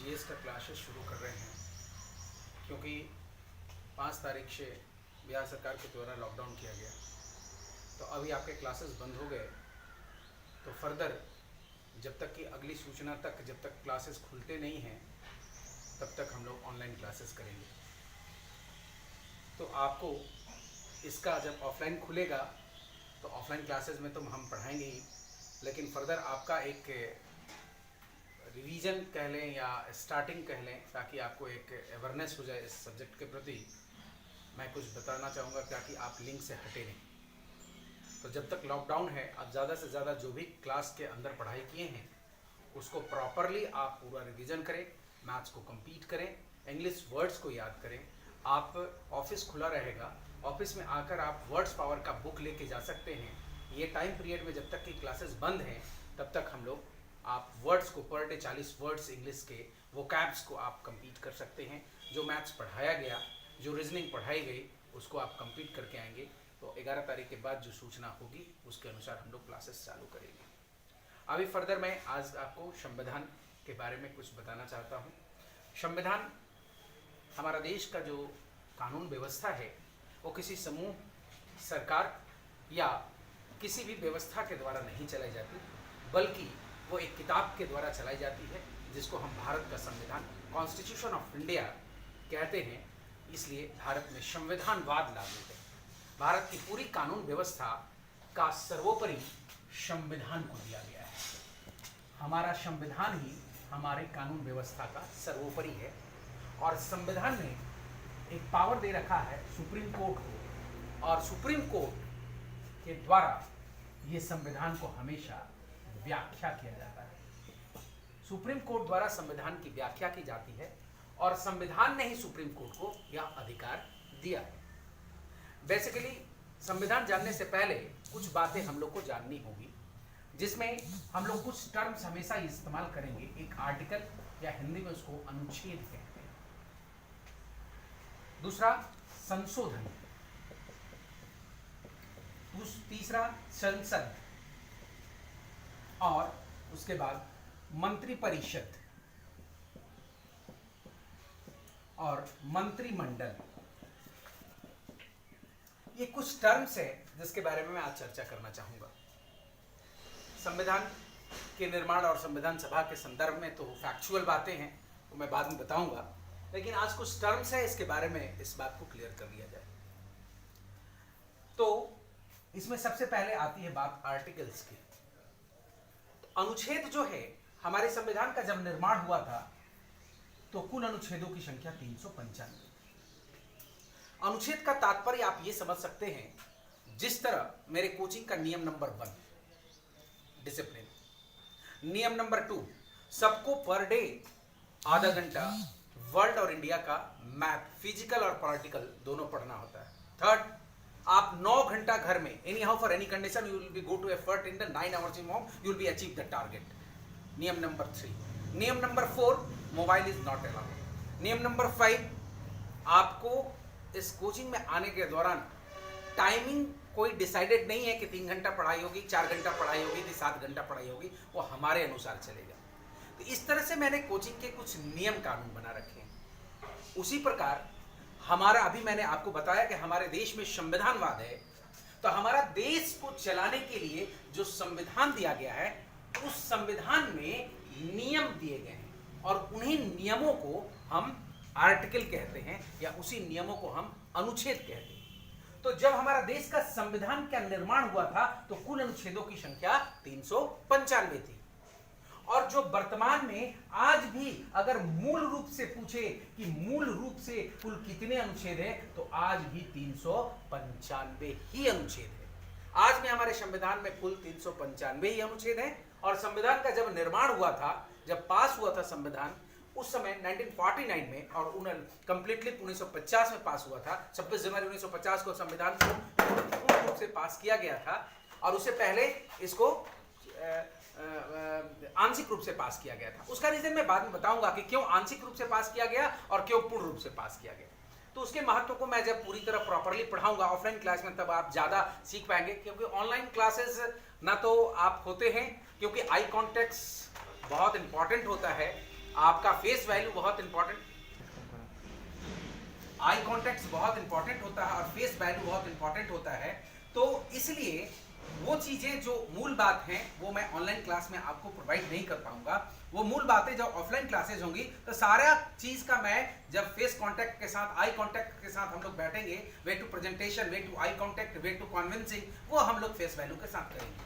GS का classes शुरू कर रहे हैं क्योंकि 5 तारीख से बिहार सरकार के द्वारा लॉकडाउन किया गया। तो अभी आपके क्लासेस बंद हो गए, तो फर्दर जब तक कि अगली सूचना तक, जब तक क्लासेस खुलते नहीं हैं तब तक हम लोग ऑनलाइन क्लासेस करेंगे। तो आपको इसका जब ऑफलाइन खुलेगा तो ऑफलाइन क्लासेस में तो हम पढ़ाएंगे ही, लेकिन फर्दर आपका एक रिवीजन कह लें या स्टार्टिंग कह लें, ताकि आपको एक अवेयरनेस हो जाए इस सब्जेक्ट के प्रति। मैं कुछ बताना चाहूँगा ताकि आप लिंक से हटे नहीं। तो जब तक लॉकडाउन है, आप ज़्यादा से ज़्यादा जो भी क्लास के अंदर पढ़ाई किए हैं उसको प्रॉपरली आप पूरा रिवीजन करें, मैथ्स को कंप्लीट करें, इंग्लिश वर्ड्स को याद करें। आप ऑफिस खुला रहेगा, ऑफिस में आकर आप वर्ड्स पावर का बुक लेके जा सकते हैं। ये टाइम पीरियड में जब तक कि क्लासेस बंद हैं तब तक हम लोग आप वर्ड्स को पर डे 40 वर्ड्स इंग्लिश के वोकैब्स को आप कंप्लीट कर सकते हैं। जो मैथ्स पढ़ाया गया, जो रीजनिंग पढ़ाई गई, उसको आप कंप्लीट करके आएंगे। तो 11 तारीख के बाद जो सूचना होगी उसके अनुसार हम लोग क्लासेस चालू करेंगे। अभी फर्दर मैं आज आपको संविधान के बारे में कुछ बताना चाहता हूँ। संविधान हमारा देश का जो कानून व्यवस्था है वो किसी समूह, सरकार या किसी भी व्यवस्था के द्वारा नहीं चलाई जाती, बल्कि वो एक किताब के द्वारा चलाई जाती है, जिसको हम भारत का संविधान, कॉन्स्टिट्यूशन ऑफ इंडिया कहते हैं। इसलिए भारत में संविधानवाद लागू है। भारत की पूरी कानून व्यवस्था का सर्वोपरि संविधान को दिया गया है। हमारा संविधान ही हमारे कानून व्यवस्था का सर्वोपरि है, और संविधान ने एक पावर दे रखा है सुप्रीम कोर्ट को, और सुप्रीम कोर्ट के द्वारा ये संविधान को हमेशा व्याख्या किया जाता है। सुप्रीम कोर्ट द्वारा संविधान की व्याख्या की जाती है, और संविधान ने ही सुप्रीम कोर्ट को यह अधिकार दिया है। बेसिकली संविधान जानने से पहले कुछ बातें हम लोग को जाननी होगी, जिसमें हम लोग कुछ टर्म्स हमेशा इस्तेमाल करेंगे। एक आर्टिकल या हिंदी में उसको अनुच्छेद कहते हैं। दूसरा संशोधन, तीसरा संसद, और उसके बाद मंत्रिपरिषद और मंत्रिमंडल। ये कुछ टर्म्स है जिसके बारे में मैं आज चर्चा करना चाहूंगा। संविधान के निर्माण और संविधान सभा के संदर्भ में तो फैक्चुअल बातें हैं, तो मैं बाद में बताऊंगा, लेकिन आज कुछ टर्म्स है, इसके बारे में इस बात को क्लियर कर लिया जाए। तो इसमें सबसे पहले आती है बात आर्टिकल्स की। अनुच्छेद जो है, हमारे संविधान का जब निर्माण हुआ था तो कुल अनुच्छेदों की संख्या 395। अनुच्छेद का तात्पर्य आप ये समझ सकते हैं, जिस तरह मेरे कोचिंग का नियम नंबर 1 डिसिप्लिन, नियम नंबर 2 सबको पर डे आधा घंटा वर्ल्ड और इंडिया का मैप, फिजिकल और पॉलिटिकल दोनों पढ़ना होता है। थर्ड, आप 9 घंटा घर में, anyhow for any condition you will be go to effort in the 9 hours in home, you will be achieve the target. नियम नंबर 3। नियम number 4, mobile is not allowed. नियम नंबर 5, आपको इस कोचिंग में आने के दौरान टाइमिंग कोई डिसाइडेड नहीं है कि 3 घंटा पढ़ाई होगी, 4 घंटा पढ़ाई होगी, 7 घंटा पढ़ाई होगी, वो हमारे अनुसार चलेगा। तो इस तरह से मैंने कोचिंग के कुछ नियम कानून बना रखे हैं। उसी प्रकार हमारा, अभी मैंने आपको बताया कि हमारे देश में संविधानवाद है, तो हमारा देश को चलाने के लिए जो संविधान दिया गया है, उस संविधान में नियम दिए गए हैं, और उन्हीं नियमों को हम आर्टिकल कहते हैं, या उसी नियमों को हम अनुच्छेद कहते हैं। तो जब हमारा देश का संविधान का निर्माण हुआ था तो कुल अनुच्छेदों की संख्या 395 थी, और जो वर्तमान में आज भी अगर मूल रूप से पूछे कि मूल रूप से कुल कितने अनुच्छेद हैं, तो आज भी 395 ही अनुच्छेद है। आज में हमारे संविधान में कुल 395 ही अनुच्छेद हैं, और संविधान का जब निर्माण हुआ था, जब पास हुआ था संविधान, उस समय 1949 में, और कंप्लीटली 1950 में पास हुआ था। 26 जनवरी 1950 को संविधान को पूर्ण रूप से पास किया गया था, और उससे पहले इसको आंशिक रूप से पास किया गया था। उसका रीजन मैं बाद में बताऊंगा कि क्यों आंशिक रूप से पास किया गया और क्यों पूर्ण रूप से पास किया गया। तो उसके महत्व को मैं जब पूरी तरह प्रॉपरली पढ़ाऊंगा ऑफलाइन क्लास में, तब आप ज़्यादा सीख पाएंगे, क्योंकि ऑनलाइन क्लासेस ना तो आप होते हैं, क्योंकि आई कॉन्टेक्ट बहुत इंपॉर्टेंट होता है। आपका फेस वैल्यू बहुत इंपॉर्टेंट, आई कॉन्टेक्ट बहुत इंपॉर्टेंट होता है और फेस वैल्यू बहुत इंपॉर्टेंट होता है। तो इसलिए वो चीजें जो मूल बात हैं वो मैं ऑनलाइन क्लास में आपको प्रोवाइड नहीं कर पाऊंगा। वो मूल बातें जब ऑफलाइन क्लासेज होंगी तो सारा चीज का मैं जब फेस कांटेक्ट के साथ, आई कांटेक्ट के साथ हम लोग बैठेंगे, way to presentation, way to eye contact, way to convincing, वो हम लोग फेस वैल्यू के साथ करेंगे।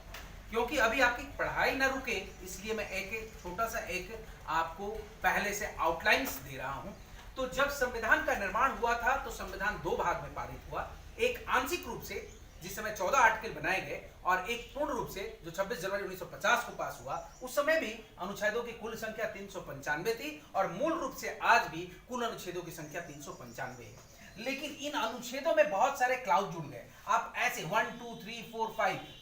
क्योंकि अभी आपकी पढ़ाई ना रुके इसलिए मैं एक छोटा सा एक आपको पहले से आउटलाइंस दे रहा हूं। तो जब संविधान का निर्माण हुआ था तो संविधान दो भाग में पारित हुआ, एक आंशिक रूप से जिस समय 14 आर्टिकल बनाए गए और एक पूर्ण रूप से जो 26 जनवरी 1950 को पास हुआ। उस समय भी अनुच्छेदों की कुल संख्या 395 थी और मूल रूप से आज भी कुल अनुच्छेदों की संख्या 395 है। लेकिन इन अनुच्छेदों में बहुत सारे क्लाउज जुड़ गए। आप ऐसे 1 2 3 4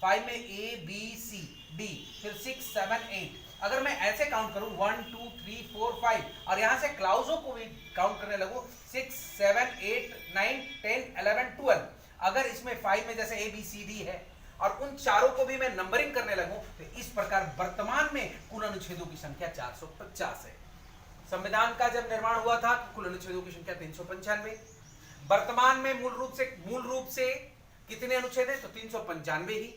5 में ए बी सी डी, फिर 6 7 8, अगर मैं ऐसे काउंट करूं 1 2 3 4 5 और यहां से क्लाउजों को भी काउंट करने लगूं 6 7 8 9 10 11 12, अगर इसमें 5 में जैसे ए बी सी डी है और उन चारों को भी मैं नंबरिंग करने लगूं तो इस प्रकार वर्तमान में कुल अनुच्छेदों की संख्या 450 है। संविधान का जब निर्माण हुआ था तो कुल अनुच्छेदों की संख्या 395, वर्तमान में मूल रूप से कितने अनुच्छेद हैं तो 395 ही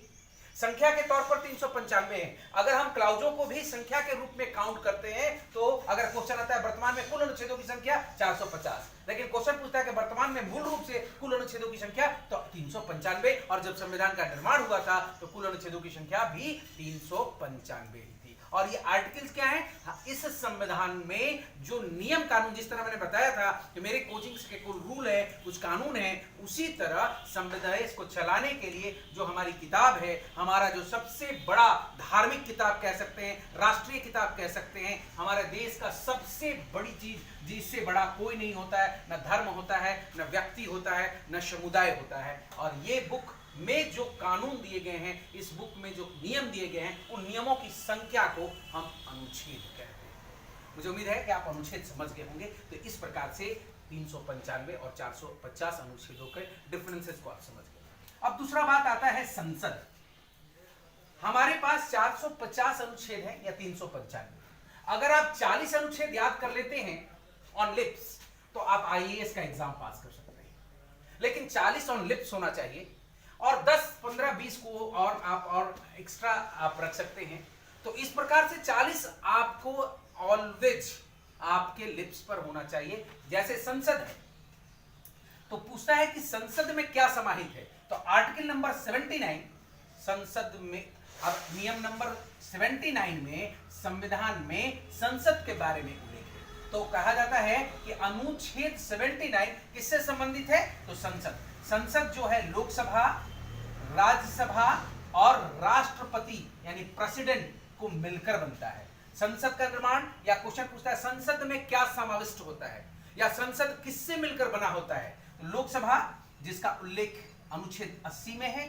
संख्या के तौर पर 395 है। अगर हम क्लाउजों को भी संख्या के रूप में काउंट करते हैं तो अगर क्वेश्चन आता है वर्तमान में कुल अनुच्छेदों की संख्या 450, लेकिन क्वेश्चन पूछता है कि वर्तमान में मूल रूप से कुल अनुच्छेदों की संख्या तो 395, और जब संविधान का निर्माण हुआ था तो कुल अनुच्छेदों की संख्या भी 395 थी। और ये आर्टिकल्स क्या है, इस संविधान में जो नियम कानून, जिस तरह मैंने बताया था कि मेरे कोचिंग के कुछ रूल है, कुछ कानून है, उसी तरह संविधान इसको चलाने के लिए जो हमारी किताब है, हमारा जो सबसे बड़ा धार्मिक किताब कह सकते हैं, राष्ट्रीय किताब कह सकते हैं, हमारे देश का सबसे बड़ी चीज जिससे बड़ा कोई नहीं होता है, न धर्म होता है, न व्यक्ति होता है, न समुदाय होता है। और ये बुक में जो कानून दिए गए हैं, इस बुक में जो नियम दिए गए हैं, उन नियमों की संख्या को हम अनुच्छेद कहते हैं। मुझे उम्मीद है कि आप अनुच्छेद समझ गए होंगे। तो इस प्रकार से 395 और 450 अनुच्छेदों के डिफरेंसेस को आप समझ गए। अब दूसरा बात आता है संसद। हमारे पास 450 अनुच्छेद है या 395। अगर आप 40 अनुच्छेद याद कर लेते हैं ऑन लिप्स तो आप आईएएस का एग्जाम पास कर सकते हैं, लेकिन 40 ऑन लिप्स होना चाहिए और 10 15 20 को और आप और एक्स्ट्रा आप रख सकते हैं। तो इस प्रकार से 40 आपको ऑलवेज आपके लिप्स पर होना चाहिए। जैसे संसद है तो पूछता है कि संसद में क्या समाहित है, तो आर्टिकल नंबर 79 संसद में, अब नियम नंबर 79 में संविधान में संसद के बारे में उल्लेख है। तो कहा जाता है कि अनुच्छेद 79 किससे संबंधित है, तो संसद जो है लोकसभा, राज्यसभा और राष्ट्रपति यानी प्रेसिडेंट को मिलकर बनता है। संसद का निर्माण, या क्वेश्चन पूछता है संसद में क्या समाविष्ट होता है या संसद किससे मिलकर बना होता है, तो लोकसभा जिसका उल्लेख अनुच्छेद 80 में है,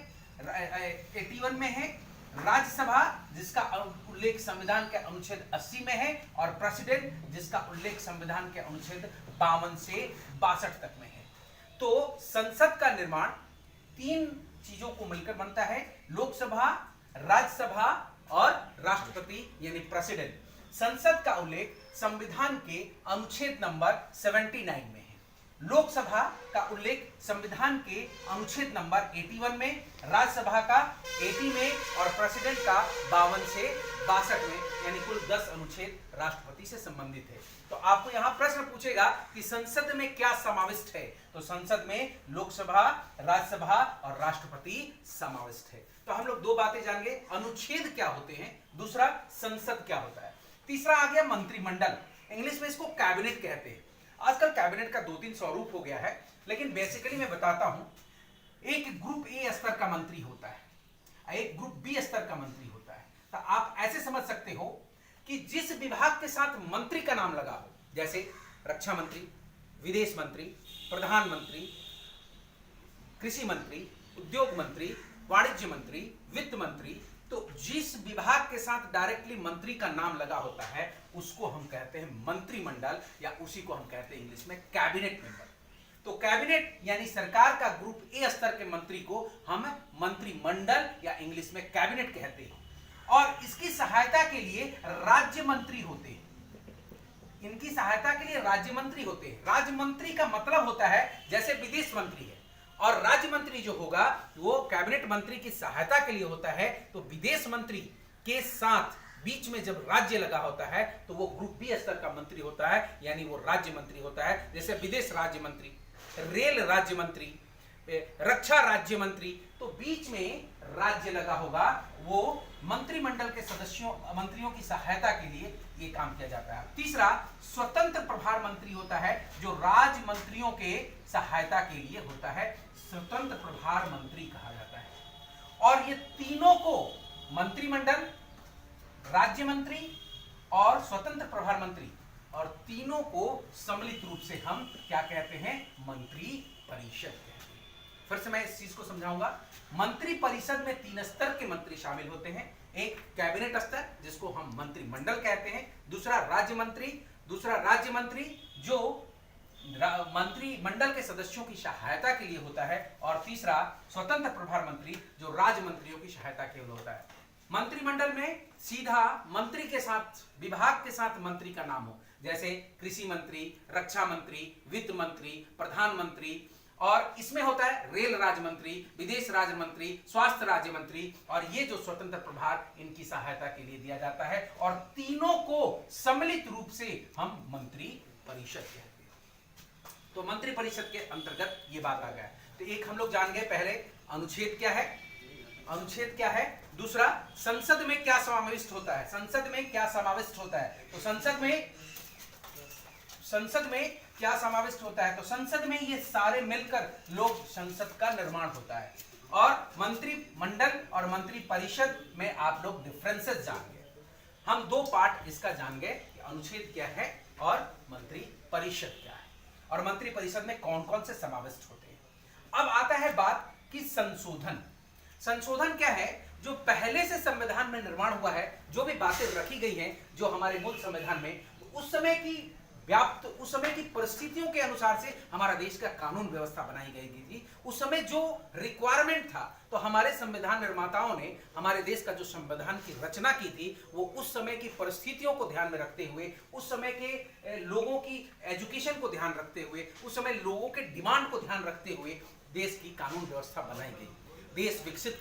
81 में है, राज्यसभा जिसका उल्लेख संविधान के अनुच्छेद 80 में है, और प्रेसिडेंट जिसका उल्लेख संविधान के अनुच्छेद 52 से 62 तक में है। तो संसद का निर्माण 3 चीजों को मिलकर बनता है, लोकसभा, राज्यसभा और राष्ट्रपति यानी प्रेसिडेंट। संसद का उल्लेख संविधान के अनुच्छेद नंबर 79 में है, लोकसभा का उल्लेख संविधान के अनुच्छेद नंबर 81 में, राज्यसभा का 80 में और प्रेसिडेंट का 52 से 62 में, यानी कुल 10 अनुच्छेद राष्ट्रपति से संबंधित है। तो आपको यहां प्रश्न पूछेगा कि संसद में क्या समाविष्ट है, तो संसद में लोकसभा, राज्यसभा और राष्ट्रपति समाविष्ट है। तो हम लोग 2 बातें जान गए, अनुच्छेद क्या होते हैं, दूसरा संसद क्या होता है, तीसरा आ गया मंत्रिमंडल। इंग्लिश में इसको कैबिनेट कहते हैं। आजकल कैबिनेट का 2-3 स्वरूप हो गया है, लेकिन बेसिकली मैं बताता हूं, एक ग्रुप ए स्तर का मंत्री होता है, एक ग्रुप बी स्तर का मंत्री होता है। तो आप ऐसे समझ सकते हो कि जिस विभाग के साथ मंत्री का नाम लगा हो, जैसे रक्षा मंत्री, विदेश मंत्री, प्रधानमंत्री, कृषि मंत्री, उद्योग मंत्री, वाणिज्य मंत्री, वित्त मंत्री, तो जिस विभाग के साथ डायरेक्टली मंत्री का नाम लगा होता है उसको हम कहते हैं मंत्रिमंडल, या उसी को हम कहते हैं इंग्लिश में कैबिनेट मेंबर। तो कैबिनेट यानी सरकार का ग्रुप ए स्तर के मंत्री को हम मंत्रिमंडल या इंग्लिश में कैबिनेट कहते हैं। और इसकी सहायता के लिए राज्य मंत्री होते हैं। इनकी सहायता के लिए राज्य मंत्री होते हैं। राज्य मंत्री का मतलब होता है जैसे विदेश मंत्री है, और राज्य मंत्री जो होगा वो कैबिनेट मंत्री की सहायता के लिए होता है। तो विदेश मंत्री के साथ बीच में जब राज्य लगा होता है तो वो ग्रुप बी स्तर का मंत्री होता है, यानी वो राज्य मंत्री होता है। जैसे विदेश राज्य मंत्री, रेल राज्य मंत्री, रक्षा राज्य मंत्री, तो बीच में राज्य लगा होगा, वो मंत्रिमंडल के सदस्यों मंत्रियों की सहायता के लिए ये काम किया जाता है। तीसरा स्वतंत्र प्रभार मंत्री होता है, जो राज्य मंत्रियों के सहायता के लिए होता है, स्वतंत्र प्रभार मंत्री कहा जाता है। और ये तीनों को, मंत्रिमंडल, राज्य मंत्री और स्वतंत्र प्रभार मंत्री, और तीनों को सम्मिलित रूप से हम क्या कहते हैं? मंत्री परिषद कहते हैं। फिर से मैं इस चीज को समझाऊंगा। मंत्री परिषद में 3 स्तर के मंत्री शामिल होते हैं। एक कैबिनेट स्तर जिसको हम मंत्रिमंडल कहते हैं, दूसरा राज्य मंत्री जो मंत्रिमंडल के सदस्यों की सहायता के लिए होता है, और तीसरा स्वतंत्र प्रभार मंत्री जो राज्य मंत्रियों की सहायता के लिए होता है। मंत्रिमंडल में सीधा मंत्री के साथ, विभाग के साथ मंत्री का नाम हो, जैसे कृषि मंत्री, रक्षा मंत्री, वित्त मंत्री, प्रधानमंत्री, और इसमें होता है रेल राज्य मंत्री, विदेश राज्य मंत्री, स्वास्थ्य राज्य मंत्री, और ये जो स्वतंत्र प्रभार इनकी सहायता के लिए दिया जाता है, और तीनों को सम्मिलित रूप से हम मंत्री परिषद कहते हैं। तो मंत्री परिषद के अंतर्गत ये बात आ गया। तो एक हम लोग जान गए पहले अनुच्छेद क्या है, अनुच्छेद क्या है। दूसरा संसद में क्या समाविष्ट होता है, संसद में क्या समाविष्ट होता है। तो संसद में क्या समाविष्ट होता है, तो संसद में ये सारे मिलकर लोक संसद का निर्माण होता है। और मंत्रिमंडल और मंत्री परिषद में आप लोग डिफरेंसेस जान गए। हम 2 पार्ट इसका जान गए कि अनुच्छेद क्या है और मंत्री परिषद क्या है, और मंत्री परिषद में कौन कौन से समाविष्ट होते हैं। अब आता है बात कि संशोधन। संशोधन क्या है? जो पहले से संविधान में निर्माण हुआ है, जो भी बातें रखी गई हैं जो हमारे मूल संविधान में, तो उस समय की परिस्थितियों के अनुसार से हमारा देश का कानून व्यवस्था बनाई गई थी। उस समय जो रिक्वायरमेंट था, तो हमारे संविधान निर्माताओं ने हमारे देश का जो संविधान की रचना की थी, वो उस समय की परिस्थितियों को ध्यान में रखते हुए, उस समय के लोगों की एजुकेशन को ध्यान रखते हुए, उस समय लोगों के डिमांड को ध्यान रखते हुए देश की कानून व्यवस्था बनाई गई। देश विकसित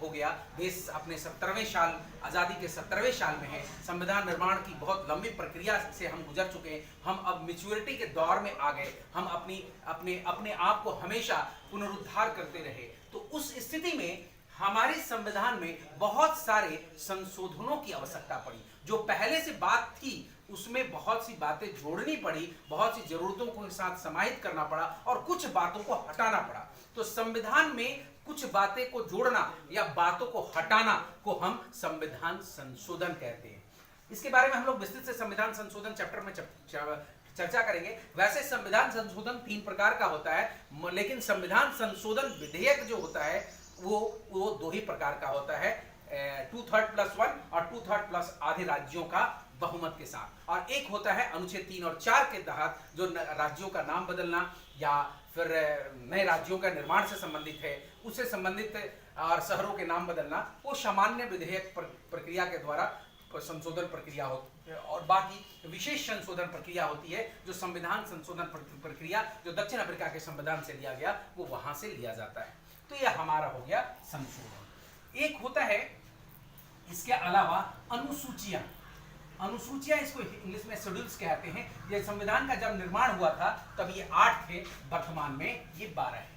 हो गया। देश अपने 17वें साल, आज़ादी के 17वें साल में है। संविधान निर्माण की बहुत लंबी प्रक्रिया से हम गुजर चुके हैं। हम अब मैच्योरिटी के दौर में आ गए। हम अपने आप को हमेशा पुनरुद्धार करते रहे। तो उस स्थिति में हमारे संविधान में बहुत सारे संशोधनों की आवश्यकता पड़ी। जो पहले से बात थी उसमें बहुत सी बातें जोड़नी पड़ी, बहुत सी जरूरतों को साथ समाहित करना पड़ा, और कुछ बातों को हटाना पड़ा। तो संविधान में कुछ बातें को जोड़ना या बातों को हटाना को हम संविधान संशोधन कहते हैं। इसके बारे में हम लोग विस्तृत से संविधान संशोधन चैप्टर में चर्चा करेंगे। वैसे संविधान संशोधन 3 प्रकार का होता है, लेकिन संविधान संशोधन विधेयक जो होता है वो 2 ही प्रकार का होता है, 2/3+1 और 2/3+ आधे राज्यों का बहुमत के साथ। और एक होता है अनुच्छेद 3 और 4 के तहत, जो राज्यों का नाम बदलना या फिर नए राज्यों का निर्माण से संबंधित है, उससे संबंधित और शहरों के नाम बदलना, वो सामान्य विधेयक प्रक्रिया के द्वारा संशोधन प्रक्रिया होती है। और बाकी विशेष संशोधन प्रक्रिया होती है, जो संविधान संशोधन प्रक्रिया जो दक्षिण अफ्रीका के संविधान से लिया गया, वो वहां से लिया जाता है। तो यह हमारा हो गया संशोधन। एक होता है इसके अलावा अनुसूचियां। अनुसूचियां इसको इंग्लिश में शेड्यूल्स कहते हैं। ये संविधान का जब निर्माण हुआ था तब ये 8 थे, वर्तमान में ये 12 है।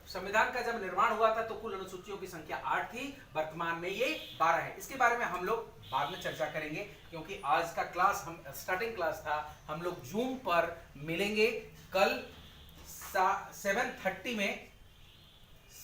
संविधान का जब निर्माण हुआ था तो कुल अनुसूचियों की संख्या 8 थी, वर्तमान में ये 12 है। इसके बारे में हम लोग बाद में चर्चा करेंगे, क्योंकि आज का क्लास हम स्टार्टिंग क्लास था। हम लोग जूम पर मिलेंगे कल 7:30 में,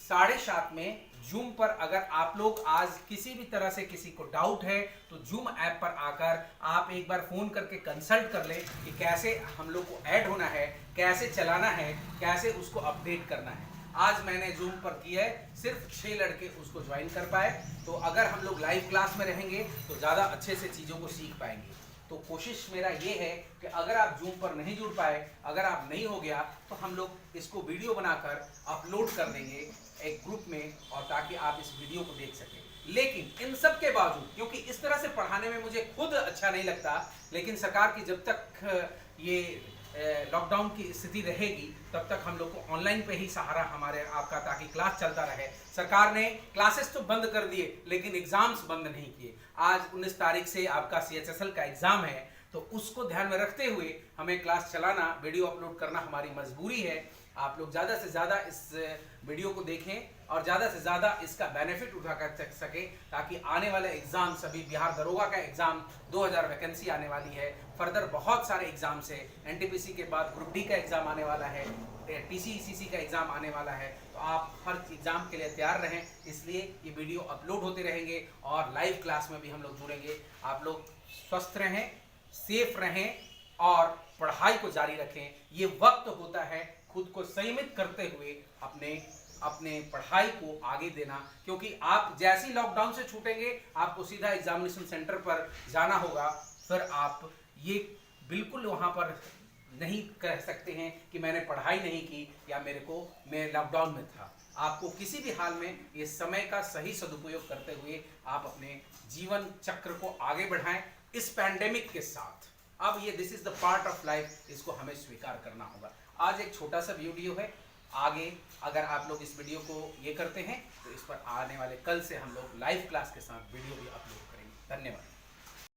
7:30 में जूम पर। अगर आप लोग आज किसी भी तरह से किसी को डाउट है तो जूम ऐप पर आकर आप एक बार फोन करके कंसल्ट कर लें कि कैसे हम लोग को ऐड होना है, कैसे चलाना है, कैसे उसको अपडेट करना है। आज मैंने जूम पर किया है, सिर्फ 6 लड़के उसको ज्वाइन कर पाए। तो अगर हम लोग लाइव क्लास में रहेंगे तो ज़्यादा अच्छे से चीज़ों को सीख पाएंगे। तो कोशिश मेरा ये है कि अगर आप जूम पर नहीं जुड़ पाए, अगर आप नहीं हो गया, तो हम लोग इसको वीडियो बनाकर अपलोड कर देंगे एक ग्रुप में, और ताकि आप इस वीडियो को देख सकें। लेकिन इन सब के बावजूद, क्योंकि इस तरह से पढ़ाने में मुझे खुद अच्छा नहीं लगता, लेकिन सरकार की जब तक ये लॉकडाउन की स्थिति रहेगी तब तक हम लोग को ऑनलाइन पे ही सहारा हमारे आपका, ताकि क्लास चलता रहे। सरकार ने क्लासेस तो बंद कर दिए लेकिन एग्जाम्स बंद नहीं किए। आज 19 तारीख से आपका CHSL का एग्जाम है, तो उसको ध्यान में रखते हुए हमें क्लास चलाना, वीडियो अपलोड करना हमारी मजबूरी है। आप लोग ज़्यादा से ज़्यादा इस वीडियो को देखें और ज़्यादा से ज़्यादा इसका बेनिफिट उठा कर सकें, ताकि आने वाले एग्ज़ाम, सभी बिहार दरोगा का एग्ज़ाम 2000 वैकेंसी आने वाली है, फर्दर बहुत सारे एग्ज़ाम्स है, NTPC के बाद ग्रुप डी का एग्ज़ाम आने वाला है, TCECC का एग्ज़ाम आने वाला है, तो आप हर एग्ज़ाम के लिए तैयार रहें। इसलिए ये वीडियो अपलोड होते रहेंगे और लाइव क्लास में भी हम लोग जुड़ेंगे। आप लोग स्वस्थ रहें, सेफ रहें और पढ़ाई को जारी रखें। ये वक्त होता है खुद को संयमित करते हुए अपने पढ़ाई को आगे देना, क्योंकि आप जैसे ही लॉकडाउन से छूटेंगे आपको सीधा एग्जामिनेशन सेंटर पर जाना होगा। फिर आप ये बिल्कुल वहाँ पर नहीं कह सकते हैं कि मैंने पढ़ाई नहीं की या मैं लॉकडाउन में था। आपको किसी भी हाल में ये समय का सही सदुपयोग करते हुए आप अपने जीवन चक्र को आगे बढ़ाएं इस पैंडेमिक के साथ। अब ये this is the part of life, इसको हमें स्वीकार करना होगा। आज एक छोटा सा वीडियो है, आगे अगर आप लोग इस वीडियो को ये करते हैं तो इस पर आने वाले कल से हम लोग लाइव क्लास के साथ वीडियो भी अपलोड करेंगे। धन्यवाद।